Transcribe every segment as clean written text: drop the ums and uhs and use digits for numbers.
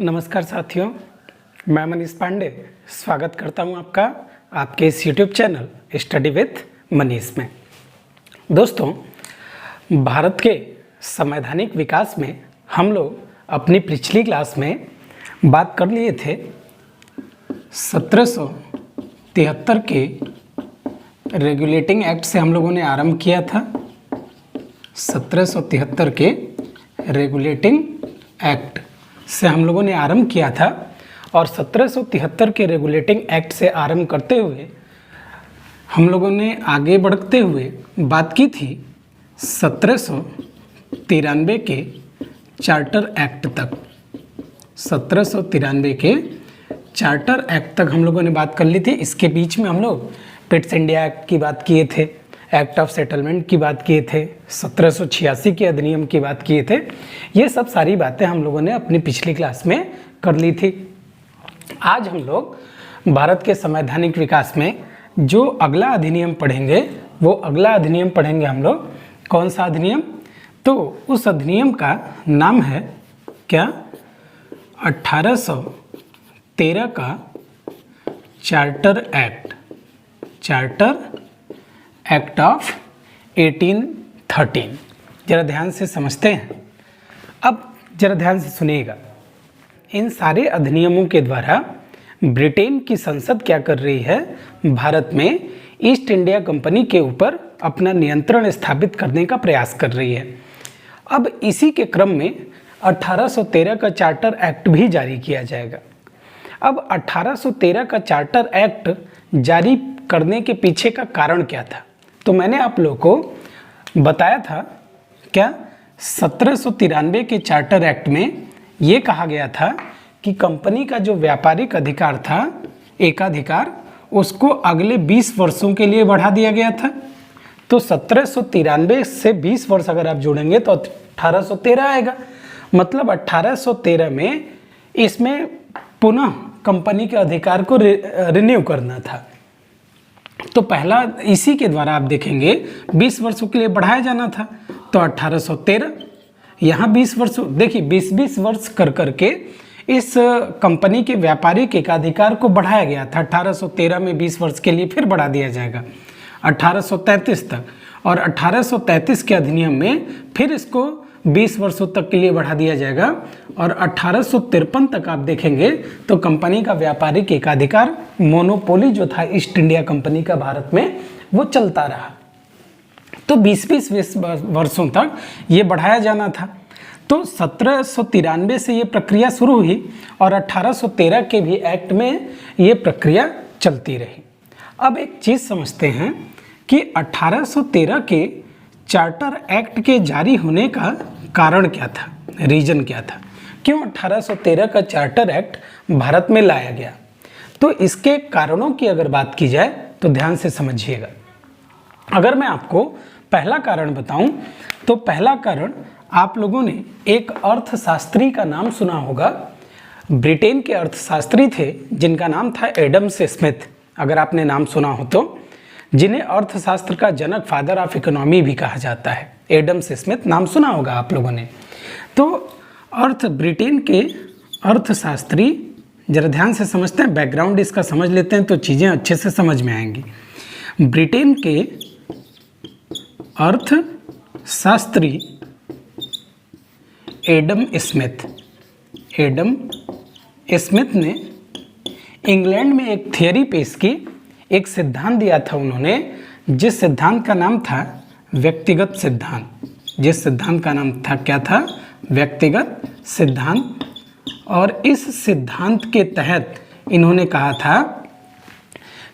नमस्कार साथियों, मैं मनीष पांडे स्वागत करता हूं आपका आपके इस YouTube channel study with Manish में। दोस्तों, भारत के संवैधानिक विकास में हम लोग अपनी पिछली क्लास में बात कर लिए थे 1773 के रेगुलेटिंग एक्ट से हम लोगों ने आरंभ किया था। 1773 के रेगुलेटिंग एक्ट से हम लोगों ने आरंभ किया था और 1773 के रेगुलेटिंग एक्ट से आरंभ करते हुए हम लोगों ने आगे बढ़ते हुए बात की थी 1793 के चार्टर एक्ट तक। 1793 के चार्टर एक्ट तक हम लोगों ने बात कर ली थी। इसके बीच में हम लोग पिट्स इंडिया एक्ट की बात किए थे, एक्ट ऑफ सेटलमेंट की बात किए थे, 1786 के अधिनियम की बात किए थे। ये सब सारी बातें हम लोगों ने अपनी पिछली क्लास में कर ली थी। आज हम लोग भारत के संवैधानिक विकास में जो अगला अधिनियम पढ़ेंगे वो अगला अधिनियम पढ़ेंगे हम लोग। कौन सा अधिनियम? तो उस अधिनियम का नाम है क्या? 1813 का charter act, charter act of 1813। जरा ध्यान से समझते हैं। अब जरा ध्यान से सुनिएगा। इन सारे अधिनियमों के द्वारा ब्रिटेन की संसद क्या कर रही है? भारत में ईस्ट इंडिया कंपनी के ऊपर अपना नियंत्रण स्थापित करने का प्रयास कर रही है। अब इसी के क्रम में 1813 का चार्टर एक्ट भी जारी किया जाएगा। अब 1813 का चार्टर एक्ट जारी करने के पीछे का कारण क्या था? तो मैंने आप लोगों को बताया था क्या 1793 के चार्टर एक्ट में ये कहा गया था कि कंपनी का जो व्यापारिक अधिकार था, एकाधिकार, उसको अगले 20 वर्षों के लिए बढ़ा दिया गया था। तो 1793 से 20 वर्ष अगर आप जोड़ेंगे तो 1813 आएगा। मतलब 1813 में इसमें पुनः कंपनी के अधिकार को रिन्यू करना था। तो पहला इसी के द्वारा आप देखेंगे 20 वर्षों के लिए बढ़ाया जाना था। तो 1813 यहाँ 20 वर्षों, देखिए 20-20 वर्ष कर करके इस कंपनी के व्यापारिक एकाधिकार को बढ़ाया गया था। 1813 में 20 वर्ष के लिए फिर बढ़ा दिया जाएगा 1833 तक, और 1833 के अधिनियम में फिर इसको 20 वर्षों तक के लिए बढ़ा दिया जाएगा। और 1853 तक आप देखेंगे तो कंपनी का व्यापारिक एकाधिकार, मोनोपोली जो था ईस्ट इंडिया कंपनी का भारत में, वो चलता रहा। तो 20-20 वर्षों तक ये बढ़ाया जाना था। तो 1793 से ये प्रक्रिया शुरू हुई और 1813 के भी एक्ट में ये प्रक्रिया चलती रही। अब एक चीज़ समझते हैं कि 1813 के चार्टर एक्ट के जारी होने का कारण क्या था, रीजन क्या था, क्यों 1813 का चार्टर एक्ट भारत में लाया गया? तो इसके कारणों की अगर बात की जाए तो ध्यान से समझिएगा। अगर मैं आपको पहला कारण बताऊं तो पहला कारण, आप लोगों ने एक अर्थशास्त्री का नाम सुना होगा। ब्रिटेन के अर्थशास्त्री थे जिनका नाम था एडम स्मिथ। अगर आपने नाम सुना हो तो, जिन्हें अर्थशास्त्र का जनक, फादर ऑफ इकोनॉमी भी कहा जाता है। एडम स्मिथ नाम सुना होगा आप लोगों ने। तो ब्रिटेन के अर्थशास्त्री, जरा ध्यान से समझते हैं, बैकग्राउंड इसका समझ लेते हैं तो चीज़ें अच्छे से समझ में आएंगी। ब्रिटेन के अर्थशास्त्री एडम स्मिथ ने इंग्लैंड में एक थियरी पेश की, एक सिद्धांत दिया था उन्होंने, जिस सिद्धांत का नाम था व्यक्तिगत सिद्धांत। जिस सिद्धांत का नाम था क्या था? व्यक्तिगत सिद्धांत। और इस सिद्धांत के तहत इन्होंने कहा था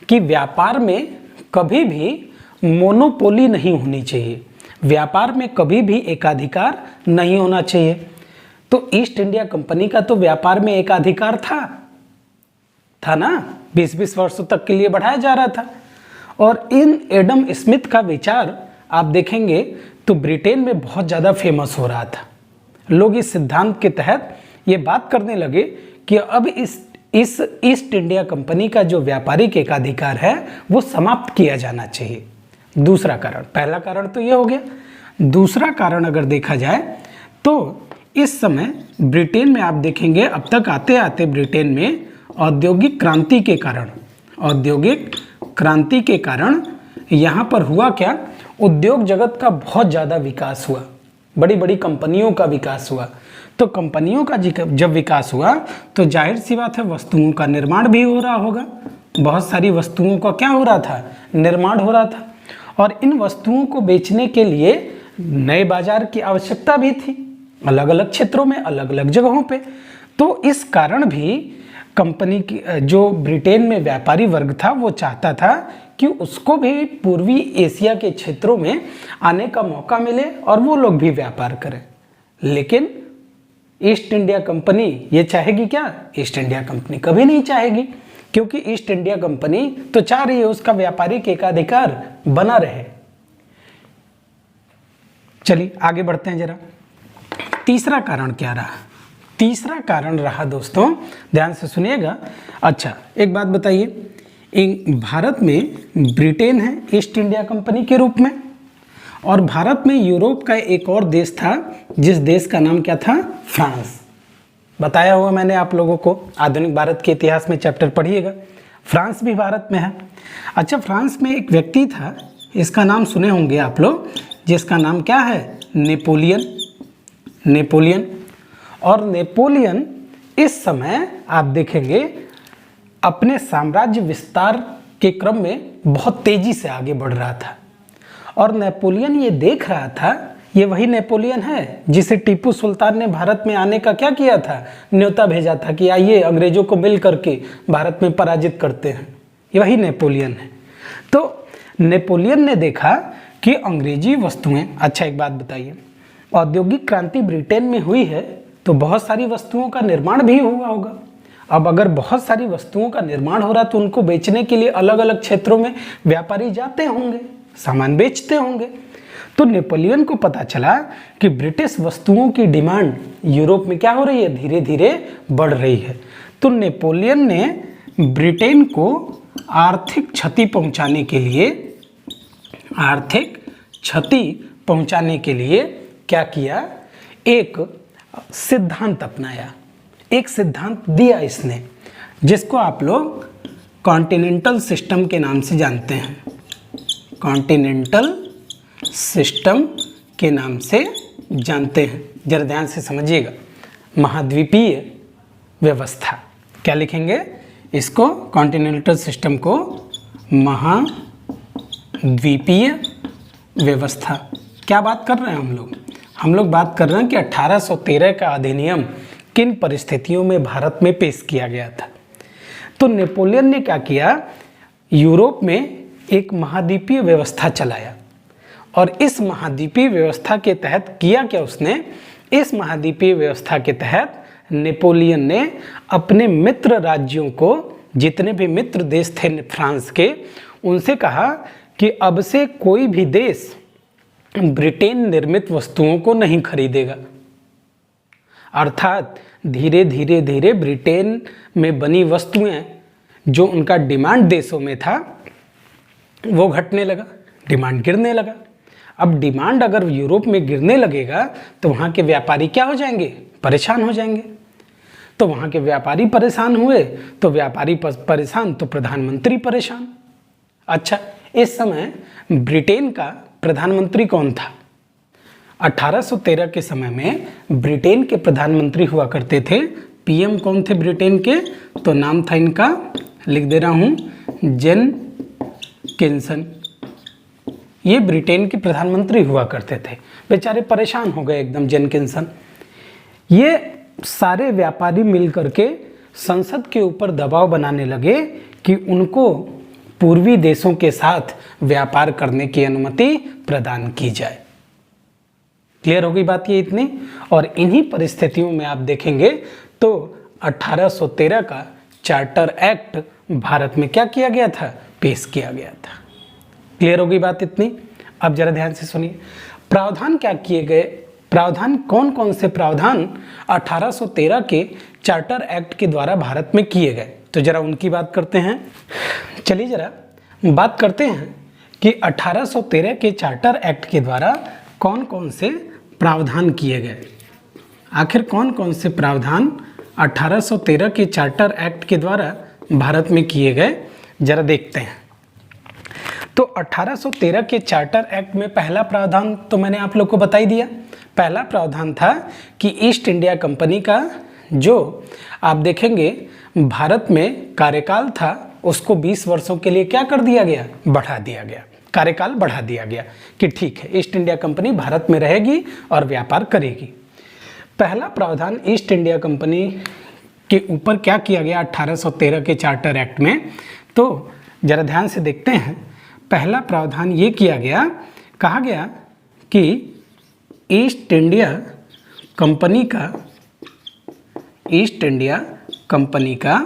कि व्यापार में कभी भी मोनोपोली नहीं होनी चाहिए, व्यापार में कभी भी एकाधिकार नहीं होना चाहिए। तो ईस्ट इंडिया कंपनी का तो व्यापार में एकाधिकार था ना, 20-20 वर्षों तक के लिए बढ़ाया जा रहा था। और इन एडम स्मिथ का विचार आप देखेंगे तो ब्रिटेन में बहुत ज़्यादा फेमस हो रहा था। लोग इस सिद्धांत के तहत ये बात करने लगे कि अब इस ईस्ट इंडिया कंपनी का जो व्यापारिक एकाधिकार है वो समाप्त किया जाना चाहिए। दूसरा कारण, पहला कारण तो ये हो गया। दूसरा कारण अगर देखा जाए तो इस समय ब्रिटेन में आप देखेंगे, अब तक आते आते ब्रिटेन में औद्योगिक क्रांति के कारण यहाँ पर हुआ क्या, उद्योग जगत का बहुत ज़्यादा विकास हुआ, बड़ी बड़ी कंपनियों का विकास हुआ। तो कंपनियों का जब विकास हुआ तो जाहिर सी बात है वस्तुओं का निर्माण भी हो रहा होगा। बहुत सारी वस्तुओं का क्या हो रहा था, निर्माण हो रहा था, और इन वस्तुओं को बेचने के लिए नए बाजार की आवश्यकता भी थी, अलग अलग क्षेत्रों में, अलग अलग जगहों पे। तो इस कारण भी कंपनी की जो ब्रिटेन में व्यापारी वर्ग था वो चाहता था कि उसको भी पूर्वी एशिया के क्षेत्रों में आने का मौका मिले और वो लोग भी व्यापार करें। लेकिन ईस्ट इंडिया कंपनी ये चाहेगी क्या, ईस्ट इंडिया कंपनी कभी नहीं चाहेगी, क्योंकि ईस्ट इंडिया कंपनी तो चाह रही है उसका व्यापारिक एकाधिकार बना रहे। चलिए आगे बढ़ते हैं जरा। तीसरा कारण क्या रहा, तीसरा कारण रहा दोस्तों, ध्यान से सुनिएगा। अच्छा एक बात बताइए, भारत में ब्रिटेन है ईस्ट इंडिया कंपनी के रूप में, और भारत में यूरोप का एक और देश था जिस देश का नाम क्या था, फ्रांस। बताया हुआ मैंने आप लोगों को, आधुनिक भारत के इतिहास में चैप्टर पढ़िएगा, फ्रांस भी भारत में है। अच्छा फ्रांस में एक व्यक्ति था, इसका नाम सुने होंगे आप लोग, जिसका नाम क्या है, नेपोलियन। और नेपोलियन इस समय आप देखेंगे अपने साम्राज्य विस्तार के क्रम में बहुत तेजी से आगे बढ़ रहा था, और नेपोलियन ये देख रहा था, ये वही नेपोलियन है जिसे टीपू सुल्तान ने भारत में आने का क्या किया था, न्योता भेजा था कि आइए अंग्रेजों को मिल करके भारत में पराजित करते हैं, ये वही नेपोलियन है। तो नेपोलियन ने देखा कि अंग्रेजी वस्तुएं, अच्छा एक बात बताइए, औद्योगिक क्रांति ब्रिटेन में हुई है तो बहुत सारी वस्तुओं का निर्माण भी हुआ होगा। अब अगर बहुत सारी वस्तुओं का निर्माण हो रहा तो उनको बेचने के लिए अलग अलग क्षेत्रों में व्यापारी जाते होंगे, सामान बेचते होंगे। तो नेपोलियन को पता चला कि ब्रिटिश वस्तुओं की डिमांड यूरोप में क्या हो रही है, धीरे धीरे बढ़ रही है। तो नेपोलियन ने ब्रिटेन को आर्थिक क्षति पहुंचाने के लिए क्या किया, एक सिद्धांत अपनाया, एक सिद्धांत दिया इसने, जिसको आप लोग कॉन्टिनेंटल सिस्टम के नाम से जानते हैं। कॉन्टिनेंटल सिस्टम के नाम से जानते हैं, जरा ध्यान से समझिएगा। महाद्वीपीय व्यवस्था, क्या लिखेंगे इसको, कॉन्टिनेंटल सिस्टम को महाद्वीपीय व्यवस्था। क्या बात कर रहे हैं हम लोग बात कर रहे हैं कि 1813 का अधिनियम किन परिस्थितियों में भारत में पेश किया गया था। तो नेपोलियन ने क्या किया, यूरोप में एक महाद्वीपीय व्यवस्था चलाया, और इस महाद्वीपीय व्यवस्था के तहत किया क्या उसने, इस महाद्वीपीय व्यवस्था के तहत नेपोलियन ने अपने मित्र राज्यों को, जितने भी मित्र देश थे फ्रांस के, उनसे कहा कि अब से कोई भी देश ब्रिटेन निर्मित वस्तुओं को नहीं खरीदेगा। अर्थात धीरे धीरे ब्रिटेन में बनी वस्तुएं, जो उनका डिमांड देशों में था, वो घटने लगा, डिमांड गिरने लगा। अब डिमांड अगर यूरोप में गिरने लगेगा तो वहाँ के व्यापारी क्या हो जाएंगे, परेशान हो जाएंगे। तो वहाँ के व्यापारी परेशान हुए, तो व्यापारी परेशान तो प्रधानमंत्री परेशान। अच्छा इस समय ब्रिटेन का प्रधानमंत्री कौन था, 1813 के समय में ब्रिटेन के प्रधानमंत्री हुआ करते थे, पीएम कौन थे ब्रिटेन के, तो नाम था इनका, लिख दे रहा हूँ, जेनकिंसन। ये ब्रिटेन के प्रधानमंत्री हुआ करते थे, बेचारे परेशान हो गए एकदम जेनकिंसन। ये सारे व्यापारी मिल करके संसद के ऊपर दबाव बनाने लगे कि उनको पूर्वी देशों के साथ व्यापार करने की अनुमति प्रदान की जाए। क्लियर हो गई बात ये इतनी। और इन्हीं परिस्थितियों में आप देखेंगे तो 1813 का चार्टर एक्ट भारत में क्या किया गया था, पेश किया गया था। क्लियर हो गई बात इतनी। अब जरा ध्यान से सुनिए, प्रावधान क्या किए गए, प्रावधान कौन कौन से प्रावधान 1813 के चार्टर एक्ट के द्वारा भारत में किए गए, तो जरा उनकी बात करते हैं। चलिए जरा बात करते हैं कि 1813 के चार्टर एक्ट के द्वारा कौन कौन से प्रावधान किए गए। आखिर कौन कौन से प्रावधान 1813 के चार्टर एक्ट के द्वारा भारत में किए गए, जरा देखते हैं। तो 1813 के चार्टर एक्ट में पहला प्रावधान तो मैंने आप लोग को बता ही दिया। पहला प्रावधान था कि ईस्ट इंडिया कंपनी का जो आप देखेंगे भारत में कार्यकाल था उसको 20 वर्षों के लिए क्या कर दिया गया, बढ़ा दिया गया, कार्यकाल बढ़ा दिया गया कि ठीक है ईस्ट इंडिया कंपनी भारत में रहेगी और व्यापार करेगी। पहला प्रावधान ईस्ट इंडिया कंपनी के ऊपर क्या किया गया 1813 के चार्टर एक्ट में, तो जरा ध्यान से देखते हैं। पहला प्रावधान ये किया गया, कहा गया कि ईस्ट इंडिया कंपनी का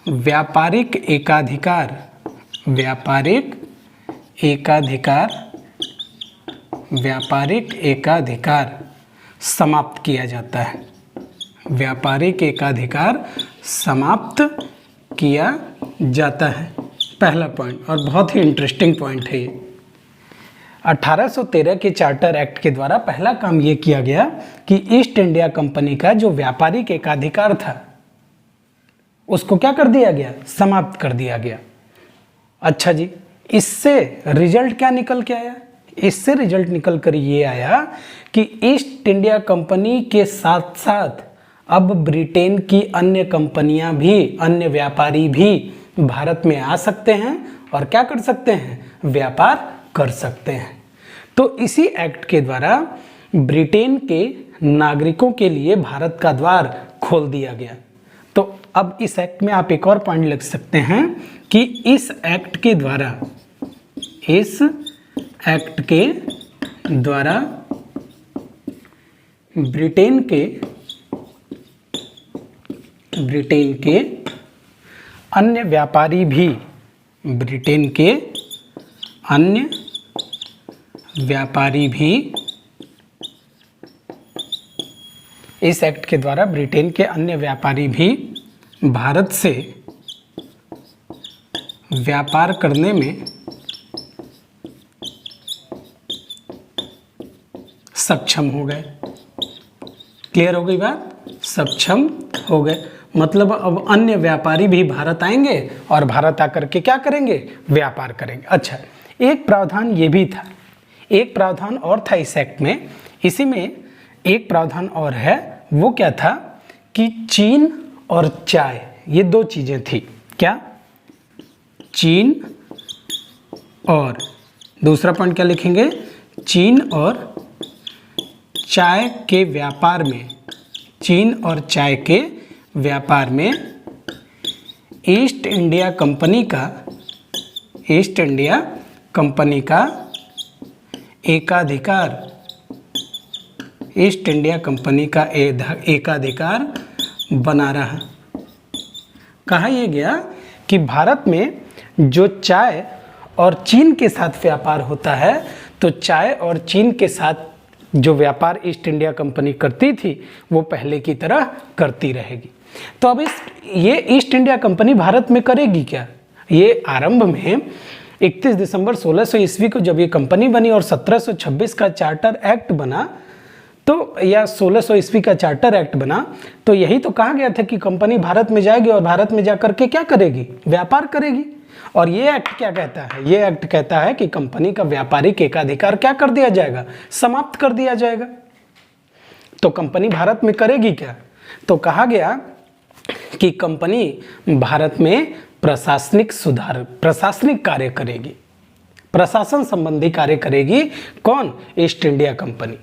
व्यापारिक एकाधिकार समाप्त किया जाता है। व्यापारिक एकाधिकार समाप्त किया जाता है, पहला पॉइंट, और बहुत ही इंटरेस्टिंग पॉइंट है ये। 1813 के चार्टर एक्ट के द्वारा पहला काम ये किया गया कि ईस्ट इंडिया कंपनी का जो व्यापारिक एकाधिकार था उसको क्या कर दिया गया, समाप्त कर दिया गया। अच्छा जी, इससे रिजल्ट क्या निकल के आया? इससे रिजल्ट निकल कर ये आया कि ईस्ट इंडिया कंपनी के साथ साथ अब ब्रिटेन की अन्य कंपनियां भी, अन्य व्यापारी भी भारत में आ सकते हैं और क्या कर सकते हैं, व्यापार कर सकते हैं। तो इसी एक्ट के द्वारा ब्रिटेन के नागरिकों के लिए भारत का द्वार खोल दिया गया। तो अब इस एक्ट में आप एक और पॉइंट लिख सकते हैं कि इस एक्ट के द्वारा ब्रिटेन के अन्य व्यापारी भी, इस एक्ट के द्वारा ब्रिटेन के अन्य व्यापारी भी भारत से व्यापार करने में सक्षम हो गए। क्लियर हो गई बात? सक्षम हो गए मतलब अब अन्य व्यापारी भी भारत आएंगे और भारत आकर के क्या करेंगे, व्यापार करेंगे। अच्छा, एक प्रावधान ये भी था, एक प्रावधान और था इस एक्ट में। इसी में एक प्रावधान और है, वो क्या था कि चीन और चाय, ये दो चीजें थी। क्या? चीन और, दूसरा पॉइंट क्या लिखेंगे, चीन और चाय के व्यापार में, चीन और चाय के व्यापार में ईस्ट इंडिया कंपनी का एकाधिकार, ईस्ट इंडिया कंपनी का एकाधिकार बना रहा। कहा यह गया कि भारत में जो चाय और चीन के साथ व्यापार होता है, तो चाय और चीन के साथ जो व्यापार ईस्ट इंडिया कंपनी करती थी वो पहले की तरह करती रहेगी। तो अब ये ईस्ट इंडिया कंपनी भारत में करेगी क्या? ये आरंभ में 31 दिसंबर 1600 ईस्वी को जब ये कंपनी बनी और 1726 का चार्टर एक्ट बना, तो या 1600 ईस्वी का चार्टर एक्ट बना, तो यही तो कहा गया था कि कंपनी भारत में जाएगी और भारत में जाकर के क्या करेगी, व्यापार करेगी। और ये एक्ट क्या कहता है? ये एक्ट कहता है कि कंपनी का व्यापारिक एकाधिकार क्या कर दिया जाएगा, समाप्त कर दिया जाएगा। तो कंपनी भारत में करेगी क्या? तो कहा गया कि कंपनी भारत में प्रशासनिक कार्य करेगी, प्रशासन संबंधी कार्य करेगी। कौन? East India company.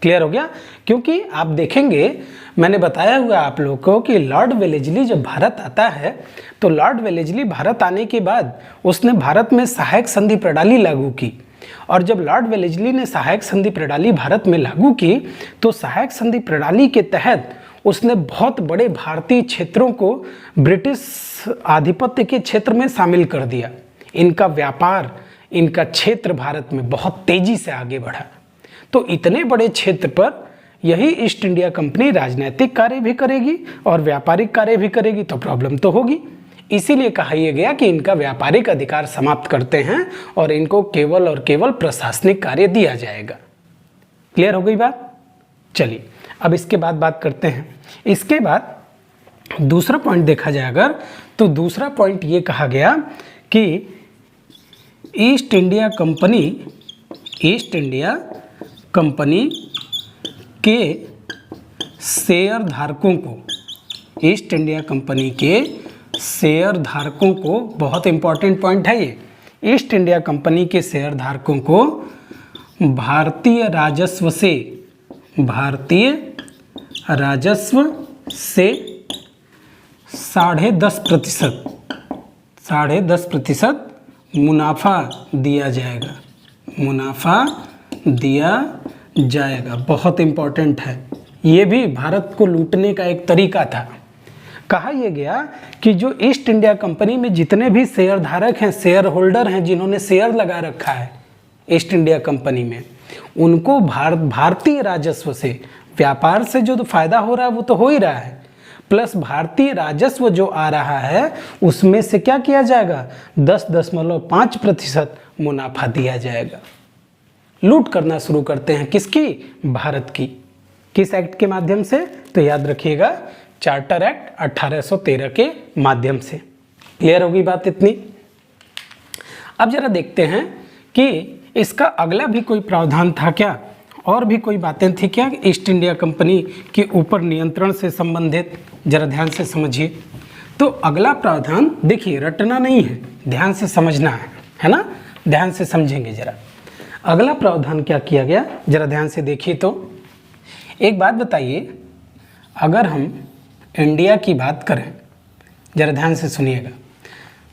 क्लियर हो गया? क्योंकि आप देखेंगे, मैंने बताया हुआ आप लोगों को कि लॉर्ड वेलेस्ली जब भारत आता है, तो लॉर्ड वेलेस्ली भारत आने के बाद उसने भारत में सहायक संधि प्रणाली लागू की। और जब लॉर्ड वेलेस्ली ने सहायक संधि प्रणाली भारत में लागू की, तो सहायक संधि प्रणाली के तहत उसने बहुत बड़े भारतीय क्षेत्रों को ब्रिटिश आधिपत्य के क्षेत्र में शामिल कर दिया। इनका व्यापार, इनका क्षेत्र भारत में बहुत तेजी से आगे बढ़ा। तो इतने बड़े क्षेत्र पर यही ईस्ट इंडिया कंपनी राजनीतिक कार्य भी करेगी और व्यापारिक कार्य भी करेगी, तो प्रॉब्लम तो होगी। इसीलिए कहा यह गया कि इनका व्यापारिक अधिकार समाप्त करते हैं और इनको केवल और केवल प्रशासनिक कार्य दिया जाएगा। क्लियर हो गई बात? चलिए अब इसके बाद बात करते हैं। इसके बाद दूसरा पॉइंट देखा जाए अगर, तो दूसरा पॉइंट ये कहा गया कि ईस्ट इंडिया कंपनी के शेयर धारकों को, ईस्ट इंडिया कंपनी के शेयर धारकों को, बहुत इंपॉर्टेंट पॉइंट है ये, ईस्ट इंडिया कंपनी के शेयर धारकों को भारतीय राजस्व से 10.5% मुनाफा दिया जाएगा। बहुत इम्पॉर्टेंट है, ये भी भारत को लूटने का एक तरीका था। कहा यह गया कि जो ईस्ट इंडिया कंपनी में जितने भी शेयर धारक हैं, शेयर होल्डर हैं, जिन्होंने शेयर लगा रखा है ईस्ट इंडिया कंपनी में, उनको भारतीय राजस्व से, व्यापार से जो फायदा हो रहा है वो तो हो ही रहा है, प्लस भारतीय राजस्व जो आ रहा है उसमें से क्या किया जाएगा, 10.5% मुनाफा दिया जाएगा। लूट करना शुरू करते हैं किसकी, भारत की। किस एक्ट के माध्यम से, तो याद रखिएगा चार्टर एक्ट 1813 के माध्यम से। क्लियर होगी बात इतनी। अब जरा देखते हैं कि इसका अगला भी कोई प्रावधान था क्या, और भी कोई बातें थी क्या ईस्ट इंडिया कंपनी के ऊपर नियंत्रण से संबंधित, जरा ध्यान से समझिए। तो अगला प्रावधान देखिए, रटना नहीं है, ध्यान से समझना है ना, ध्यान से समझेंगे जरा। अगला प्रावधान क्या किया गया, जरा ध्यान से देखिए। तो एक बात बताइए, अगर हम इंडिया की बात करें, जरा ध्यान से सुनिएगा,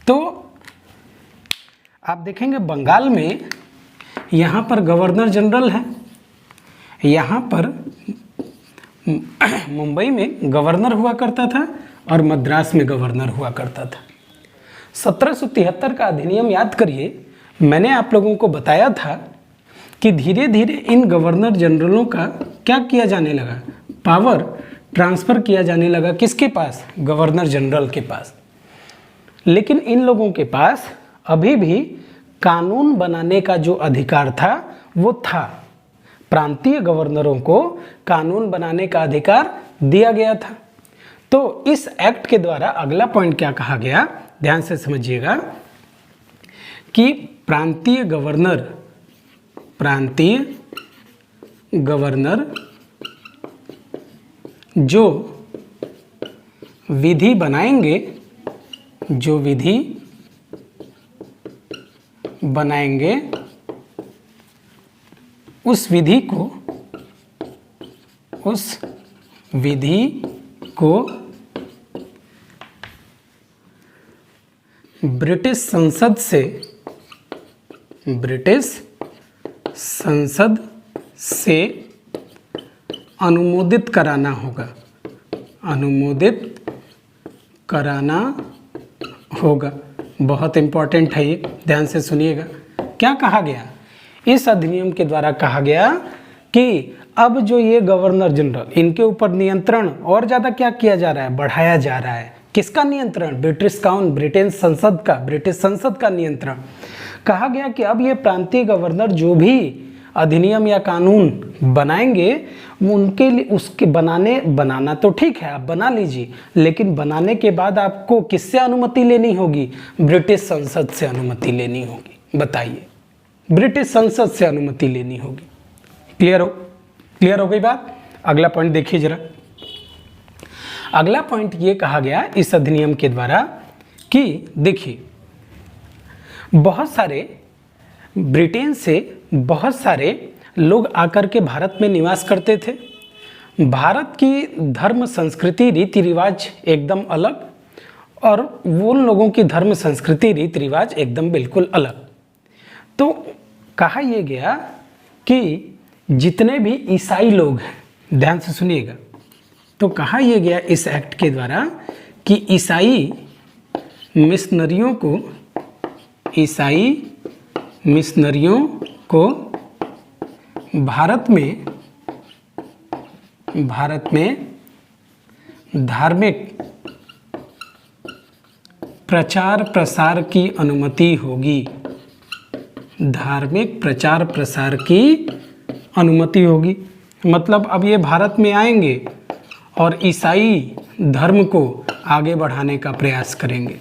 तो आप देखेंगे बंगाल में यहाँ पर गवर्नर जनरल है, यहाँ पर मुंबई में गवर्नर हुआ करता था और मद्रास में गवर्नर हुआ करता था। 1773 का अधिनियम याद करिए, मैंने आप लोगों को बताया था कि धीरे धीरे इन गवर्नर जनरलों का क्या किया जाने लगा, पावर ट्रांसफ़र किया जाने लगा किसके पास, गवर्नर जनरल के पास। लेकिन इन लोगों के पास अभी भी कानून बनाने का जो अधिकार था वो था, प्रांतीय गवर्नरों को कानून बनाने का अधिकार दिया गया था। तो इस एक्ट के द्वारा अगला पॉइंट क्या कहा गया, ध्यान से समझिएगा, कि प्रांतीय गवर्नर जो विधि बनाएंगे उस विधि को ब्रिटिश संसद से अनुमोदित कराना होगा। बहुत इंपॉर्टेंट है ये, ध्यान से सुनिएगा। क्या कहा गया, इस अधिनियम के द्वारा कहा गया कि अब जो ये गवर्नर जनरल, इनके ऊपर नियंत्रण और ज़्यादा क्या किया जा रहा है, बढ़ाया जा रहा है। किसका नियंत्रण, ब्रिटिश संसद का नियंत्रण। कहा गया कि अब ये प्रांतीय गवर्नर जो भी अधिनियम या कानून बनाएंगे, उनके लिए उसके बनाना तो ठीक है, आप बना लीजिए, लेकिन बनाने के बाद आपको किससे अनुमति लेनी होगी, ब्रिटिश संसद से अनुमति लेनी होगी। बताइए, ब्रिटिश संसद से अनुमति लेनी होगी। क्लियर हो गई बात। अगला पॉइंट देखिए जरा। अगला पॉइंट ये कहा गया इस अधिनियम के द्वारा कि देखिए, बहुत सारे ब्रिटेन से बहुत सारे लोग आकर के भारत में निवास करते थे। भारत की धर्म संस्कृति रीति रिवाज एकदम अलग, और वो लोगों की धर्म संस्कृति रीति रिवाज एकदम बिल्कुल अलग। तो कहा यह गया कि जितने भी ईसाई लोग हैं, ध्यान से सुनिएगा, तो कहा यह गया इस एक्ट के द्वारा कि ईसाई मिशनरियों को भारत में धार्मिक प्रचार प्रसार की अनुमति होगी। धार्मिक प्रचार प्रसार की अनुमति होगी। मतलब अब ये भारत में आएंगे और ईसाई धर्म को आगे बढ़ाने का प्रयास करेंगे।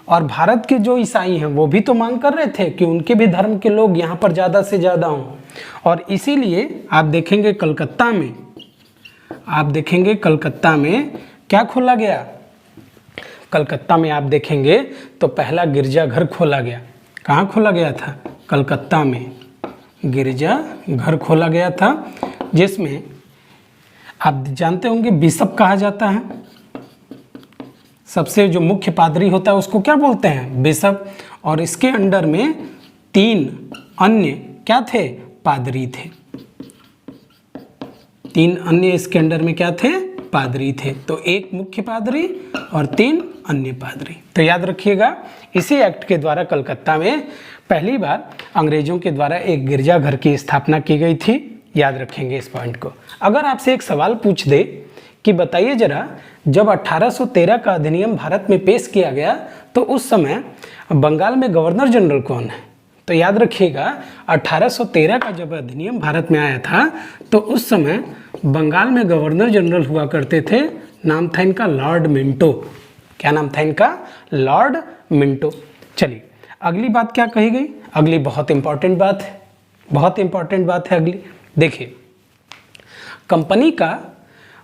और भारत के जो ईसाई हैं वो भी तो मांग कर रहे थे कि उनके भी धर्म के लोग यहाँ पर ज़्यादा से ज़्यादा हों। और इसीलिए आप देखेंगे कलकत्ता में क्या खोला गया। कलकत्ता में आप देखेंगे तो पहला गिरजाघर खोला गया। कहाँ खोला गया था? कलकत्ता में गिरजाघर खोला गया था, जिसमें आप जानते होंगे बिशप कहा जाता है। सबसे जो मुख्य पादरी होता है उसको क्या बोलते हैं? बिशप। और इसके अंडर में 3 अन्य क्या थे? पादरी थे। 3 अन्य इसके अंडर में क्या थे? पादरी थे। तो 1 मुख्य पादरी और 3 अन्य पादरी। तो याद रखिएगा, इसी एक्ट के द्वारा कलकत्ता में पहली बार अंग्रेजों के द्वारा एक गिरजाघर की स्थापना की गई थी। याद रखेंगे इस पॉइंट को। अगर आपसे एक सवाल पूछ दे कि बताइए जरा, जब 1813 का अधिनियम भारत में पेश किया गया तो उस समय बंगाल में गवर्नर जनरल कौन है? तो याद रखिएगा 1813 का जब अधिनियम भारत में आया था तो उस समय बंगाल में गवर्नर जनरल हुआ करते थे। नाम था इनका लॉर्ड मिंटो। क्या नाम था इनका? Lord Minto. चलिए अगली बात क्या कही गई? अगली बहुत इंपॉर्टेंट बात है, अगली देखिए, कंपनी का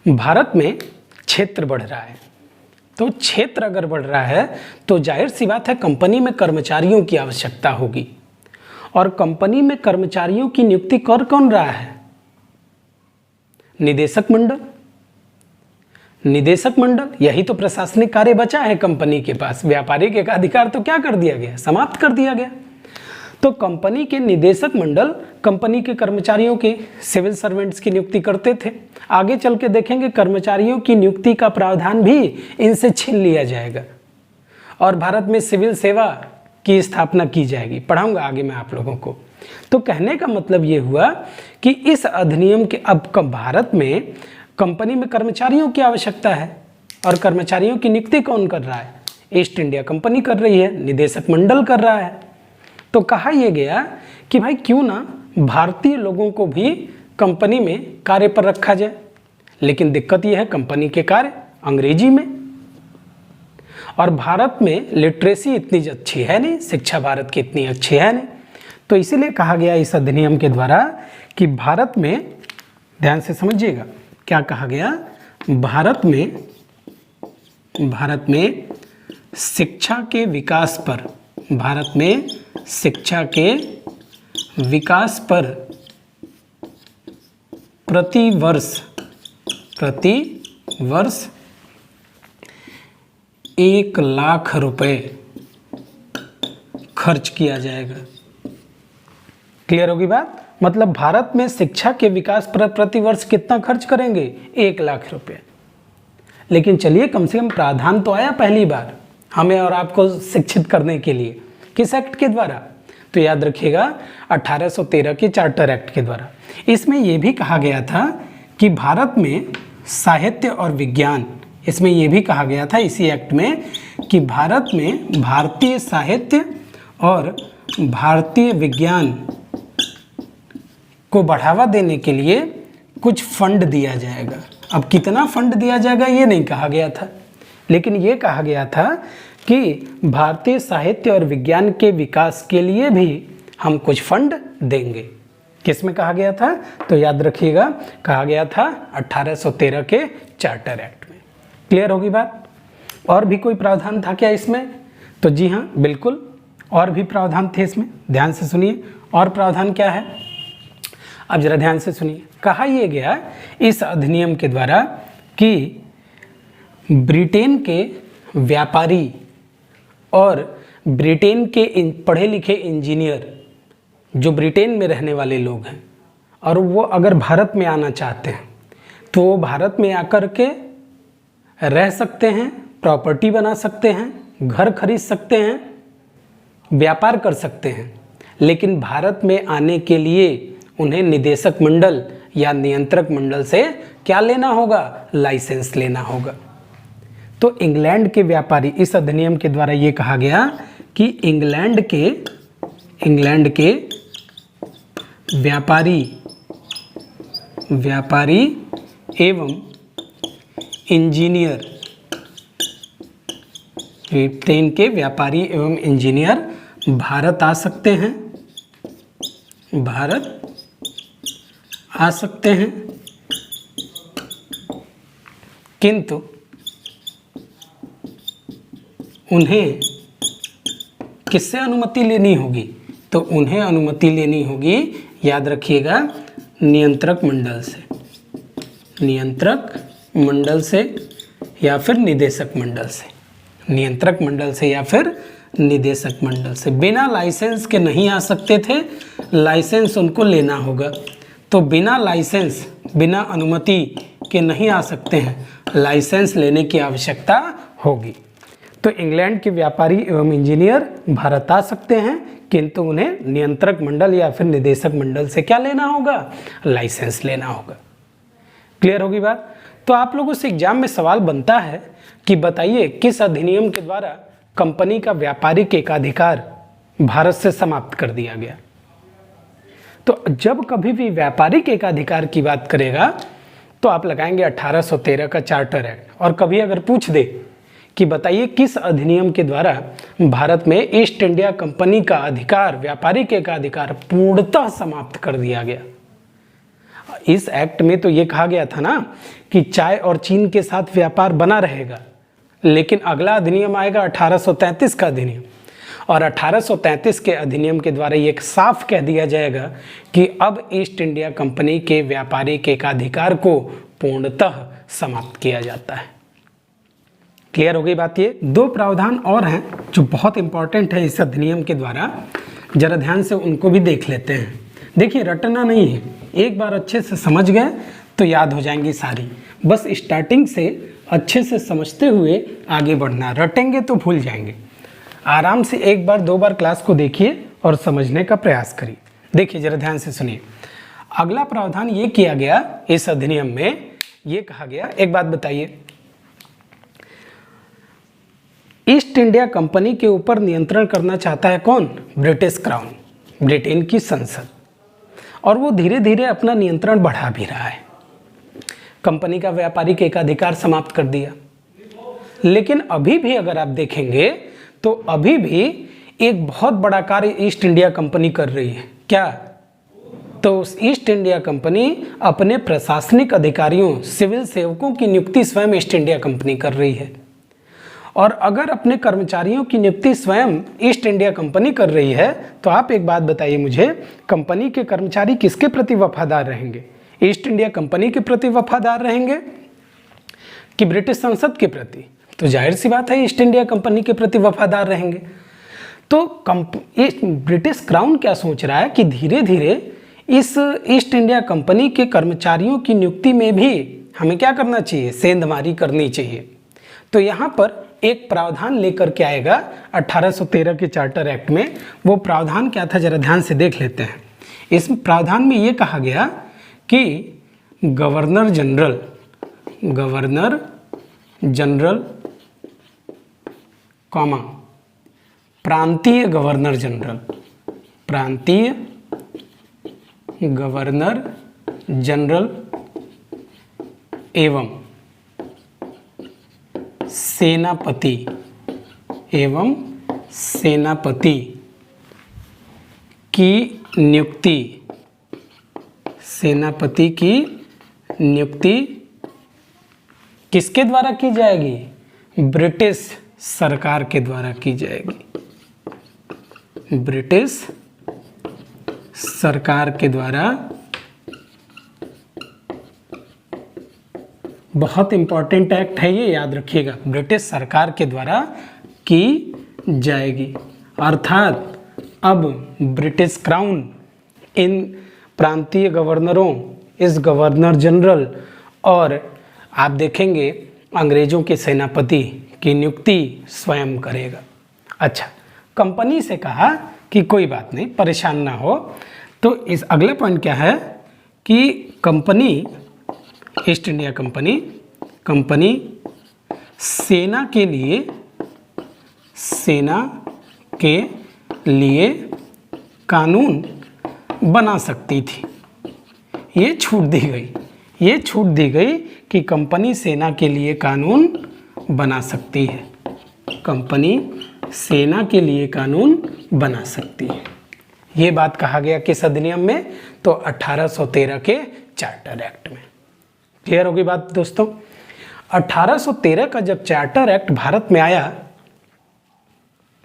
भारत में क्षेत्र बढ़ रहा है। तो क्षेत्र अगर बढ़ रहा है तो जाहिर सी बात है कंपनी में कर्मचारियों की आवश्यकता होगी। और कंपनी में कर्मचारियों की नियुक्ति कर कौन रहा है? निदेशक मंडल। यही तो प्रशासनिक कार्य बचा है कंपनी के पास। व्यापारिक एकाधिकार तो क्या कर दिया गया? समाप्त कर दिया गया। तो कंपनी के निदेशक मंडल कंपनी के कर्मचारियों के, सिविल सर्वेंट्स की नियुक्ति करते थे। आगे चल के देखेंगे कर्मचारियों की नियुक्ति का प्रावधान भी इनसे छीन लिया जाएगा और भारत में सिविल सेवा की स्थापना की जाएगी। पढ़ाऊंगा आगे मैं आप लोगों को। तो कहने का मतलब ये हुआ कि इस अधिनियम के अब भारत में कंपनी में कर्मचारियों की आवश्यकता है और कर्मचारियों की नियुक्ति कौन कर रहा है? ईस्ट इंडिया कंपनी कर रही है, निदेशक मंडल कर रहा है। तो कहा यह गया कि भाई क्यों ना भारतीय लोगों को भी कंपनी में कार्य पर रखा जाए। लेकिन दिक्कत यह है कंपनी के कार्य अंग्रेजी में, और भारत में लिटरेसी इतनी अच्छी है नहीं, शिक्षा भारत की इतनी अच्छी है नहीं। तो इसीलिए कहा गया इस अधिनियम के द्वारा कि भारत में, ध्यान से समझिएगा क्या कहा गया, भारत में शिक्षा के विकास पर, भारत में शिक्षा के विकास पर प्रति वर्ष 1 लाख रुपए खर्च किया जाएगा। क्लियर होगी बात? मतलब भारत में शिक्षा के विकास पर प्रति वर्ष कितना खर्च करेंगे? 1 लाख रुपए। लेकिन चलिए कम से कम प्रावधान तो आया पहली बार हमें और आपको शिक्षित करने के लिए। किस एक्ट के द्वारा? तो याद रखिएगा 1813 के चार्टर एक्ट के द्वारा। इसमें यह भी कहा गया था कि भारत में साहित्य और विज्ञान, इसमें यह भी कहा गया था इसी एक्ट में कि भारत में भारतीय साहित्य और भारतीय विज्ञान को बढ़ावा देने के लिए कुछ फंड दिया जाएगा। अब कितना फंड दिया जाएगा ये नहीं कहा गया था, लेकिन ये कहा गया था कि भारतीय साहित्य और विज्ञान के विकास के लिए भी हम कुछ फंड देंगे। किस में कहा गया था? तो याद रखिएगा कहा गया था 1813 के चार्टर एक्ट में। क्लियर होगी बात? और भी कोई प्रावधान था क्या इसमें? तो जी हाँ बिल्कुल, और भी प्रावधान थे इसमें। ध्यान से सुनिए, और प्रावधान क्या है अब जरा ध्यान से सुनिए। कहा यह गया इस अधिनियम के द्वारा कि ब्रिटेन के व्यापारी और ब्रिटेन के पढ़े लिखे इंजीनियर जो ब्रिटेन में रहने वाले लोग हैं और वो अगर भारत में आना चाहते हैं तो वो भारत में आकर के रह सकते हैं, प्रॉपर्टी बना सकते हैं, घर खरीद सकते हैं, व्यापार कर सकते हैं। लेकिन भारत में आने के लिए उन्हें निदेशक मंडल या नियंत्रक मंडल से क्या लेना होगा? लाइसेंस लेना होगा। तो इंग्लैंड के व्यापारी, इस अधिनियम के द्वारा ये कहा गया कि इंग्लैंड के व्यापारी व्यापारी एवं इंजीनियर, ब्रिटेन के व्यापारी एवं इंजीनियर भारत आ सकते हैं, भारत आ सकते हैं, किंतु उन्हें किससे अनुमति लेनी होगी? तो उन्हें अनुमति लेनी होगी, याद रखिएगा, नियंत्रक मंडल से, नियंत्रक मंडल से या फिर निदेशक मंडल से, नियंत्रक मंडल से या फिर निदेशक मंडल से। बिना लाइसेंस के नहीं आ सकते थे, लाइसेंस उनको लेना होगा। तो बिना लाइसेंस, बिना अनुमति के नहीं आ सकते हैं, लाइसेंस लेने की आवश्यकता होगी। तो इंग्लैंड के व्यापारी एवं इंजीनियर भारत आ सकते हैं, किंतु उन्हें नियंत्रक मंडल या फिर निदेशक मंडल से क्या लेना होगा? लाइसेंस लेना होगा। क्लियर होगी बात? तो आप लोगों से एग्जाम में सवाल बनता है कि बताइए किस अधिनियम के द्वारा कंपनी का व्यापारिक एकाधिकार भारत से समाप्त कर दिया गया? तो जब कभी भी व्यापारिक एकाधिकार की बात करेगा तो आप लगाएंगे 1813 का चार्टर एक्ट। और कभी अगर पूछ दे कि बताइए किस अधिनियम के द्वारा भारत में ईस्ट इंडिया कंपनी का अधिकार, व्यापारिक एकाधिकार पूर्णतः समाप्त कर दिया गया। इस एक्ट में तो ये कहा गया था ना कि चाय और चीन के साथ व्यापार बना रहेगा, लेकिन अगला अधिनियम आएगा 1833 का अधिनियम, और 1833 के अधिनियम के द्वारा ये साफ कह दिया जाएगा कि अब ईस्ट इंडिया कंपनी के व्यापारिक एकाधिकार को पूर्णतः समाप्त किया जाता है। क्लियर हो गई बात? ये दो प्रावधान और हैं जो बहुत इंपॉर्टेंट है इस अधिनियम के द्वारा, जरा ध्यान से उनको भी देख लेते हैं। देखिए, रटना नहीं है, एक बार अच्छे से समझ गए तो याद हो जाएंगी सारी। बस स्टार्टिंग से अच्छे से समझते हुए आगे बढ़ना, रटेंगे तो भूल जाएंगे। आराम से एक बार दो बार क्लास को देखिए और समझने का प्रयास करिए। देखिए, जरा ध्यान से सुनिए। अगला प्रावधान ये किया गया इस अधिनियम में, ये कहा गया, एक बात बताइए, ईस्ट इंडिया कंपनी के ऊपर नियंत्रण करना चाहता है कौन? ब्रिटिश क्राउन, ब्रिटेन की संसद, और वो धीरे धीरे अपना नियंत्रण बढ़ा भी रहा है। कंपनी का व्यापारिक एकाधिकार समाप्त कर दिया, लेकिन अभी भी अगर आप देखेंगे तो अभी भी एक बहुत बड़ा कार्य ईस्ट इंडिया कंपनी कर रही है। क्या? तो ईस्ट इंडिया कंपनी अपने प्रशासनिक अधिकारियों, सिविल सेवकों की नियुक्ति स्वयं ईस्ट इंडिया कंपनी कर रही है। और अगर अपने कर्मचारियों की नियुक्ति स्वयं ईस्ट इंडिया कंपनी कर रही है, तो आप एक बात बताइए मुझे, कंपनी के कर्मचारी किसके प्रति वफादार रहेंगे? ईस्ट इंडिया कंपनी के प्रति वफादार रहेंगे कि ब्रिटिश संसद के प्रति? तो जाहिर सी बात है ईस्ट इंडिया कंपनी के प्रति वफादार रहेंगे। तो ब्रिटिश क्राउन क्या सोच रहा है कि धीरे धीरे इस ईस्ट इंडिया कंपनी के कर्मचारियों की नियुक्ति में भी हमें क्या करना चाहिए? सेंधमारी करनी चाहिए। तो यहाँ पर एक प्रावधान लेकर के आएगा 1813 के चार्टर एक्ट में। वो प्रावधान क्या था, जरा ध्यान से देख लेते हैं। इस प्रावधान में ये कहा गया कि governor general, governor general comma प्रांतीय गवर्नर जनरल, प्रांतीय गवर्नर जनरल एवं सेनापति एवं सेनापति की नियुक्ति, सेनापति की नियुक्ति किसके द्वारा की जाएगी? ब्रिटिश सरकार के द्वारा की जाएगी, ब्रिटिश सरकार के द्वारा। बहुत इंपॉर्टेंट एक्ट है ये, याद रखिएगा, ब्रिटिश सरकार के द्वारा की जाएगी। अर्थात अब ब्रिटिश क्राउन इन प्रांतीय गवर्नरों, इस गवर्नर जनरल और आप देखेंगे अंग्रेजों के सेनापति की नियुक्ति स्वयं करेगा। अच्छा, कंपनी से कहा कि कोई बात नहीं, परेशान ना हो। तो इस अगले पॉइंट क्या है कि company, east India company, company सेना के लिए कानून बना सकती थी ये छूट दी गई कि कंपनी सेना के लिए कानून बना सकती है, कंपनी सेना के लिए कानून बना सकती है। ये बात कहा गया किस अधिनियम में? तो 1813 के चार्टर एक्ट में। क्लियर होगी बात दोस्तों? 1813 का जब चार्टर एक्ट भारत में आया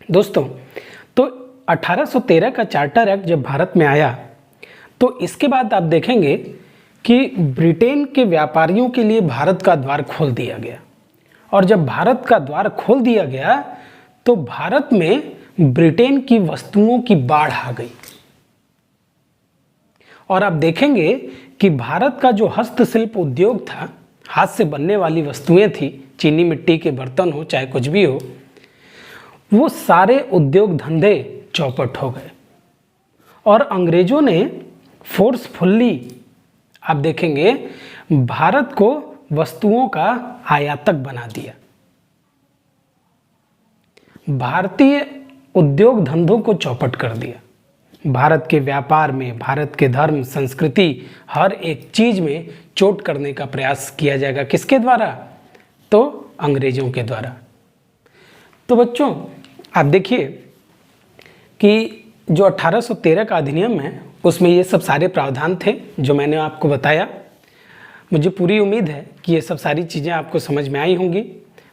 दोस्तों, तो 1813 का चार्टर एक्ट जब भारत में आया तो इसके बाद आप देखेंगे कि ब्रिटेन के व्यापारियों के लिए भारत का द्वार खोल दिया गया। और जब भारत का द्वार खोल दिया गया तो भारत में ब्रिटेन की वस्तुओं की बाढ़ आ गई। और आप देखेंगे कि भारत का जो हस्तशिल्प उद्योग था, हाथ से बनने वाली वस्तुएं थी, चीनी मिट्टी के बर्तन हो चाहे कुछ भी हो, वो सारे उद्योग धंधे चौपट हो गए। और अंग्रेजों ने फोर्सफुल्ली आप देखेंगे भारत को वस्तुओं का आयातक बना दिया। भारतीय उद्योग धंधों को चौपट कर दिया। भारत के व्यापार में, भारत के धर्म, संस्कृति, हर एक चीज में चोट करने का प्रयास किया जाएगा। किसके द्वारा? तो अंग्रेजों के द्वारा। तो बच्चों आप देखिए कि जो 1813 का अधिनियम है उसमें ये सब सारे प्रावधान थे जो मैंने आपको बताया। मुझे पूरी उम्मीद है कि ये सब सारी चीज़ें आपको समझ में आई होंगी।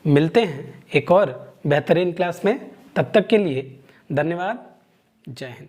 मिलते हैं एक और बेहतरीन क्लास में, तब तक के लिए धन्यवाद। जय हिंद।